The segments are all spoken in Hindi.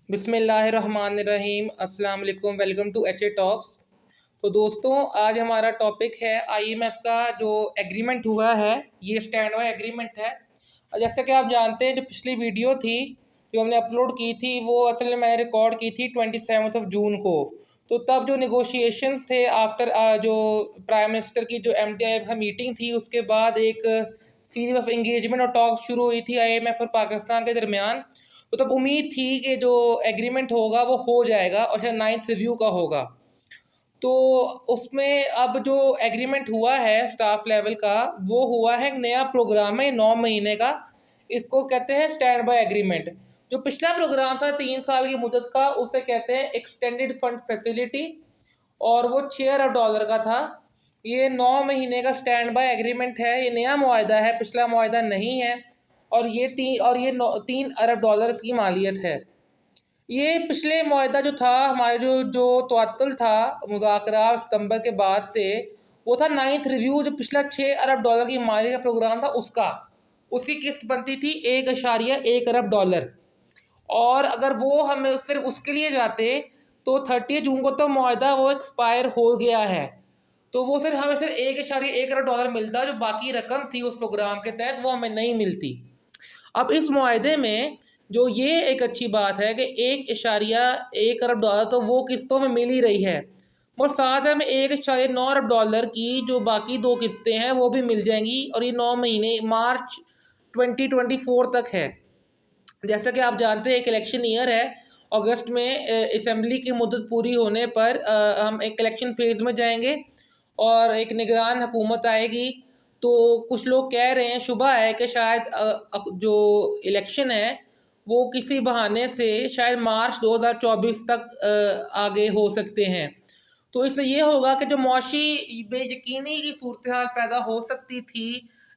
बिस्मिल्लाहिर्रहमानिर्रहीम अस्सलाम वालेकुम। Welcome to H A talks. तो दोस्तों, आज हमारा टॉपिक है आईएमएफ का जो एग्रीमेंट हुआ है, ये स्टैंड बाय एग्रीमेंट है। और जैसे कि आप जानते हैं, जो पिछली वीडियो थी जो हमने अपलोड की थी, वो असल में मैंने रिकॉर्ड की थी 27 जून को। तो तब जो निगोशिएशंस थे आफ्टर जो प्राइम मिनिस्टर की जो एमटीआई का मीटिंग थी, उसके बाद एक सीरीज ऑफ एंगेजमेंट और टॉक शुरू हुई थी आईएमएफ और पाकिस्तान के दरमियान। तो तब उम्मीद थी कि जो एग्रीमेंट होगा वो हो जाएगा और शायद 9th रिव्यू का होगा। तो उसमें अब जो एग्रीमेंट हुआ है स्टाफ लेवल का, वो हुआ है एक नया प्रोग्राम है 9 महीने का। इसको कहते हैं स्टैंड बाय एग्रीमेंट। जो पिछला प्रोग्राम था 3 साल की मुद्दत का, उसे कहते हैं एक्सटेंडेड फंड फैसिलिटी, और वो $6 अरब का था। ये 9 महीने का स्टैंड बाय एग्रीमेंट है। ये नया मुआहदा है, पिछला मुआहदा नहीं है। और ये 3 अरब डॉलर की मालियत है। ये पिछले मुआहदा जो था, हमारे जो जो तवत्तुल था मुज़ाकरा सितंबर के बाद से, वो था 9th रिव्यू। जो पिछला $6 अरब की मालियत का प्रोग्राम था, उसकी किस्त बनती थी $1.1 अरब। और अगर वो हमें सिर्फ उसके लिए जाते तो 30 जून को तो मुआहदा वो एक्सपायर हो गया है। तो वो सिर्फ 1.1 अरब मिलता, जो बाकी रकम थी उस प्रोग्राम के तहत वो हमें नहीं मिलती। अब इस मुआहदे में जो ये एक अच्छी बात है कि $1.1 अरब तो वो किस्तों में मिल ही रही है, और साथ में $1.9 अरब की जो बाकी दो किस्तें हैं वो भी मिल जाएंगी। और ये 9 महीने मार्च 2024 तक है। जैसा कि आप जानते हैं, एक इलेक्शन ईयर है। अगस्त में असम्बली की मुद्दत पूरी होने पर हम एक इलेक्शन फेज़ में जाएंगे और एक निगरान हुकूमत आएगी। तो कुछ लोग कह रहे हैं, शुबा है कि शायद जो इलेक्शन है वो किसी बहाने से शायद मार्च 2024 तक आगे हो सकते हैं। तो इससे ये होगा कि जो मुआशी बेयकीनी की सूरत हाल पैदा हो सकती थी,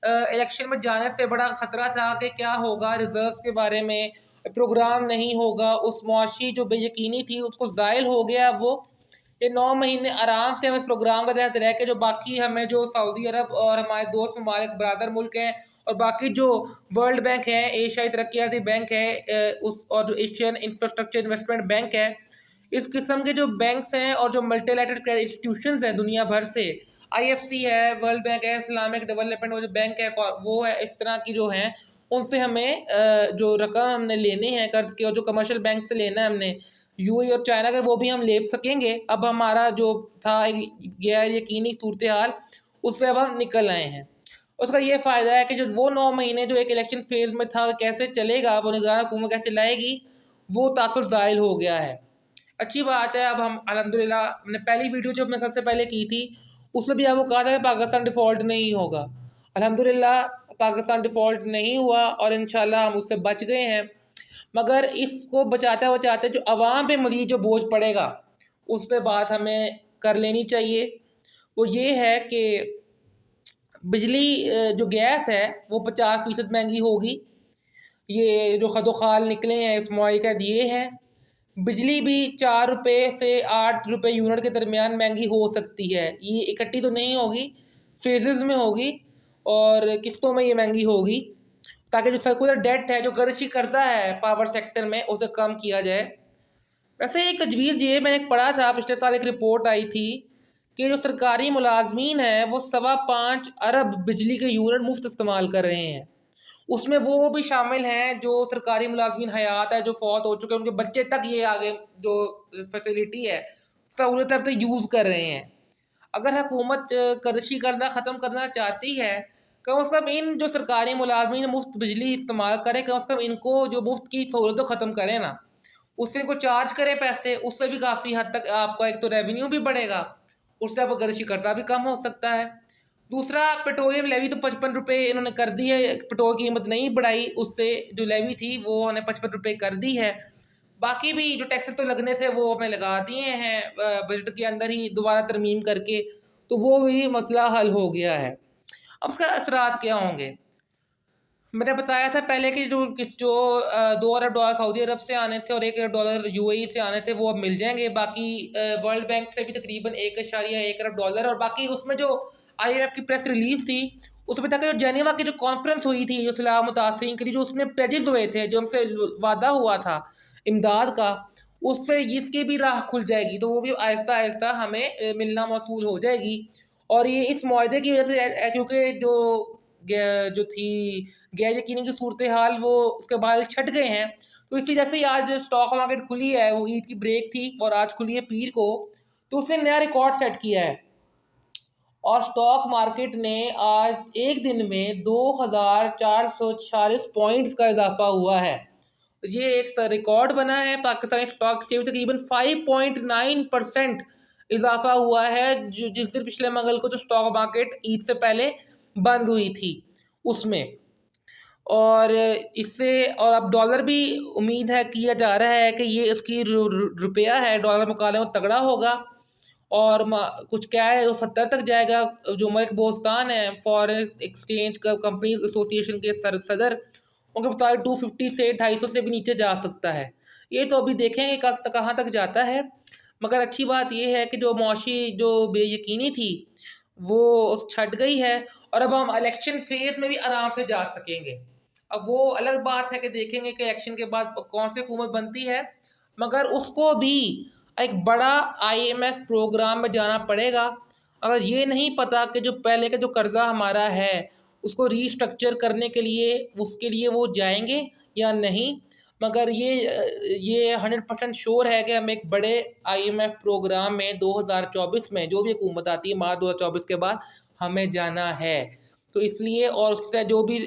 इलेक्शन में जाने से बड़ा ख़तरा था कि क्या होगा रिजर्व्स के बारे में, प्रोग्राम नहीं होगा, उस मुआशी जो बेयकीनी थी उसको ज़ायल हो गया। वो ये 9 महीने आराम से हम इस प्रोग्राम के तहत रह के, जो बाकी हमें जो सऊदी अरब और हमारे दोस्त ममालिक बरादर मुल्क हैं और बाकी जो वर्ल्ड बैंक है, एशियाई तरक्याती बैंक है, उस और जो एशियन इंफ्रास्ट्रक्चर इन्वेस्टमेंट बैंक है, इस किस्म के जो बैंक्स हैं और जो मल्टीलैटरल क्रेडिट इंस्टीट्यूशंस हैं दुनिया भर से, आईएफसी है, वर्ल्ड बैंक है, इस्लामिक डेवलपमेंट वो जो बैंक है वो है, इस तरह की जो हैं, उनसे हमें जो रकम हमने लेनी है कर्ज के, और जो कमर्शियल बैंक से लेना है हमने यूएई और चाइना के, वो भी हम ले सकेंगे। अब हमारा जो था गैर यकीनी सूरत हाल, उससे अब हम निकल आए हैं। उसका ये फ़ायदा है कि जो वो 9 महीने जो एक इलेक्शन फेज़ में था, कैसे चलेगा वो, निगरान हुकूमत कैसे चलाएगी, वो तासुर ज़ायल हो गया है। अच्छी बात है। अब हम अल्हम्दुलिल्लाह, हमने पहली वीडियो जो मैं सबसे पहले की थी उसमें भी आपको कहा था कि पाकिस्तान डिफ़ॉल्ट नहीं होगा। अल्हम्दुलिल्लाह पाकिस्तान डिफ़ॉल्ट नहीं हुआ और इंशाल्लाह हम उससे बच गए हैं। मगर इसको बचाते बचाते जो अवाम पे मज़ीद जो बोझ पड़ेगा, उस पर बात हमें कर लेनी चाहिए। वो ये है कि बिजली जो गैस है वो 50% महंगी होगी। ये जो खदोखाल निकले हैं इस मुआवजे का ये है। बिजली भी ₹4 से ₹8 यूनिट के दरमियान महंगी हो सकती है। ये इकट्ठी तो नहीं होगी, फेजेस में होगी और किस्तों में ये महंगी होगी, ताकि जो सर्कुलर डेट है, जो गर्शी कर्जा है पावर सेक्टर में, उसे कम किया जाए। वैसे एक तजवीज़ ये मैंने पढ़ा था, पिछले साल एक रिपोर्ट आई थी कि जो सरकारी मुलाजमीन हैं वो 5.25 अरब बिजली के यूनिट मुफ्त इस्तेमाल कर रहे हैं। उसमें वो भी शामिल हैं जो सरकारी मुलाजमीन हयात है, जो फौत हो चुके हैं, उनके बच्चे तक ये आगे जो फैसिलिटी है, सहूलत अब तक यूज़ कर रहे हैं। अगर हुकूमत कर्ज़ी कर्जा ख़त्म करना चाहती है, कम अज़ कम इन जो सरकारी मुलाजमीन मुफ्त बिजली इस्तेमाल करें, कम अज़ कम इनको जो मुफ्त की सहूलत तो ख़त्म करें ना, उससे इनको चार्ज करें पैसे। उससे भी काफ़ी हद तक आपका एक तो रेवेन्यू भी बढ़ेगा, उससे आपका गर्शी कर्जा भी कम हो सकता है। दूसरा, पेट्रोलियम लेवी तो ₹55 इन्होंने कर दी है, पेट्रोल की कीमत नहीं बढ़ाई, उससे जो लेवी थी वो उन्होंने ₹55 कर दी है। बाकी भी जो टैक्सेस तो लगने थे वो हमने लगा दिए हैं बजट के अंदर ही दोबारा तरमीम करके, तो वो भी मसला हल हो गया है। अब उसका असरात क्या होंगे? मैंने बताया था पहले कि जो $2 अरब सऊदी अरब से आने थे और $1 अरब यूएई से आने थे, वो अब मिल जाएंगे। बाकी वर्ल्ड बैंक से भी तकरीबन $1.1 अरब, और बाकी उसमें जो आईएमएफ की प्रेस रिलीज थी, उसमें तक जो जेनेवा की जो कॉन्फ्रेंस हुई थी, जो सलाह मुतासरीन के लिए जो उसमें प्लेजेस हुए थे, जो हमसे वादा हुआ था इमदाद का, उससे इसकी भी राह खुल जाएगी, तो वो भी आहिस्ता आहिस्ता हमें मिलना मौसूल हो जाएगी। और ये इस मुआहदे की वजह से क्योंकि जो थी गैर यकीनी की सूरत हाल वो उसके बाल छट गए हैं, तो इसी जैसे ही आज स्टॉक मार्केट खुली है, वो ईद की ब्रेक थी और आज खुली है पीर को, तो उसने नया रिकॉर्ड सेट किया है और स्टॉक मार्केट ने आज एक दिन में 2446 पॉइंट्स का इजाफा हुआ है। ये एक रिकॉर्ड बना है। पाकिस्तानी स्टॉक एक्सचेंज में तकरीबन 5.9% इजाफा हुआ है, जो जिस दिन पिछले मंगल को जो स्टॉक मार्केट ईद से पहले बंद हुई थी उसमें। और इससे और अब डॉलर भी उम्मीद है किया जा रहा है कि ये इसकी रुपया है डॉलर मुकाबले में तगड़ा होगा और कुछ क्या है वो 70 तक जाएगा। जो मलिक बोस्तान है फॉरेन एक्सचेंज कंपनी एसोसिएशन के सदर, उनके मुताबिक 250 से 250 से भी नीचे जा सकता है। ये तो अभी देखेंगे कहाँ तक जाता है। मगर अच्छी बात यह है कि जो मौशी जो बेयकीनी थी वो उस छट गई है और अब हम इलेक्शन फेज में भी आराम से जा सकेंगे। अब वो अलग बात है कि देखेंगे कि इलेक्शन के बाद कौन सी हुकूमत बनती है, मगर उसको भी एक बड़ा आईएमएफ प्रोग्राम में जाना पड़ेगा। अगर ये नहीं पता कि जो पहले का जो कर्ज़ा हमारा है उसको रीस्ट्रक्चर करने के लिए उसके लिए वो जाएंगे या नहीं, मगर ये 100% श्योर है कि हम एक बड़े आईएमएफ प्रोग्राम में 2024 में जो भी हुकूमत आती है मार्च 2024 के बाद हमें जाना है। तो इसलिए और उससे जो भी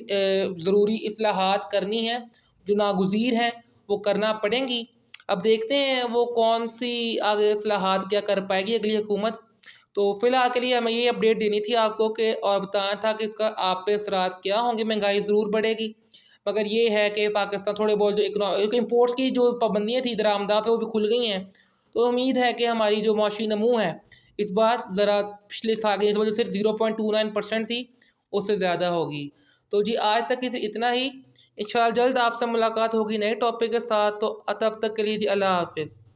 ज़रूरी इस्लाहात करनी है जो नागुज़ीर हैं वो करना पड़ेंगी। अब देखते हैं वो कौन सी आगे इस्लाहात क्या कर पाएगी अगली हुकूमत। तो फिलहाल के लिए हमें ये अपडेट देनी थी आपको कि और बताना था कि आप पे असरात क्या होंगे। महंगाई ज़रूर बढ़ेगी, मगर ये है कि पाकिस्तान थोड़े बहुत जो इम्पोर्ट्स की जो पाबंदियाँ थी दरामदा पे वो भी खुल गई हैं। तो उम्मीद है कि हमारी जो माशी नमू है इस बार ज़रा पिछले साल की इस वजह से 0.29% थी, उससे ज़्यादा होगी। तो जी आज तक इतना ही। इंशाल्लाह जल्द आपसे मुलाकात होगी नए टॉपिक के साथ। तो तब तक के लिए जी अल्लाह हाफिज़।